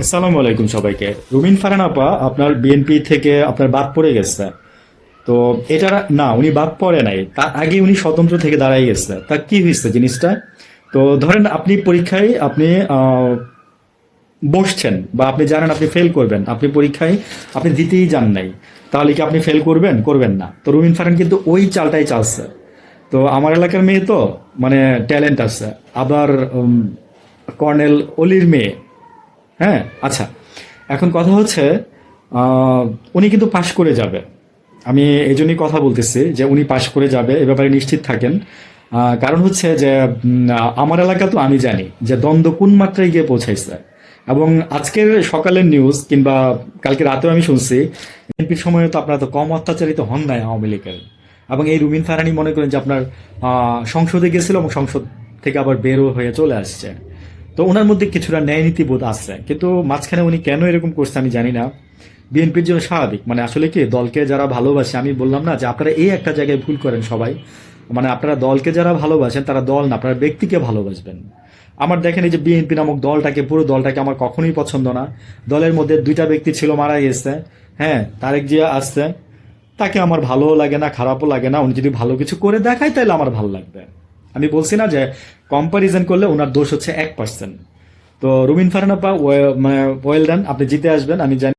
আসসালামু আলাইকুম সবাইকে। রুমিন ফারহান আপা আপনার বিএনপি থেকে আপনার বাদ পড়ে গেছে। তো এটা না, উনি বাদ পড়ে নাই, তার আগে উনি স্বতন্ত্র থেকে দাঁড়াই গেছে। তা কি হয়েছে জিনিসটা? তো ধরেন আপনি পরীক্ষায় আপনি বসছেন বা আপনি জানেন আপনি ফেল করবেন, আপনি পরীক্ষায় আপনি দিতেই যান নাই, তাহলে কি আপনি ফেল করবেন? করবেন না। তো রুমিন ফারহান কিন্তু ওই চালটাই চালছে। তো আমার এলাকার মেয়ে তো মানে ট্যালেন্ট আছে, আবার কর্নেল অলির মেয়ে। হ্যাঁ, আচ্ছা, এখন কথা হচ্ছে উনি কিন্তু পাশ করে যাবে। আমি এই জন্যই কথা বলতেছি যে উনি পাশ করে যাবে, এ ব্যাপারে নিশ্চিত থাকেন। কারণ হচ্ছে যে আমার এলাকা তো আমি জানি যে দ্বন্দ্ব কোন মাত্রায় গিয়ে পৌঁছাইছে। এবং আজকের সকালের নিউজ কিংবা কালকে রাতেও আমি শুনছি বিএনপির সময় তো আপনারা তো কম অত্যাচারিত হন নাই আওয়ামী লীগের। এবং এই রুমিন ফারহানি মনে করেন যে আপনার সংসদে গেছিল এবং সংসদ থেকে আবার বেরো হয়ে চলে আসছে। তো ওনার মধ্যে কিছুটা ন্যায় নীতিবোধ আছে, কিন্তু মাঝখানে উনি কেন এরকম করছে আমি জানি না। বিএনপির জন্য স্বাভাবিক, মানে আসলে কি দলকে যারা ভালোবাসে, আমি বললাম না যে আপনারা এই একটা জায়গায় ভুল করেন সবাই, মানে আপনারা দলকে যারা ভালোবাসেন তারা দল না, আপনারা ব্যক্তিকে ভালোবাসবেন। আমার দেখেন এই যে বিএনপি নামক দলটাকে, পুরো দলটাকে আমার কখনোই পছন্দ না। দলের মধ্যে দুইটা ব্যক্তি ছিল, মারা গেছে। হ্যাঁ, তারেক জিয়া আসছে, তাকে আমার ভালোও লাগে না, খারাপও লাগে না। উনি যদি ভালো কিছু করে দেখায় তাহলে আমার ভালো লাগবে। আমি বলছি না যে কম্পারিজন করলে ওনার দোষ হচ্ছে 1%। তো রুমিন ফারহান আপা, মানে ওয়েল ডান, আপনি জিতে আসবেন আমি জানি।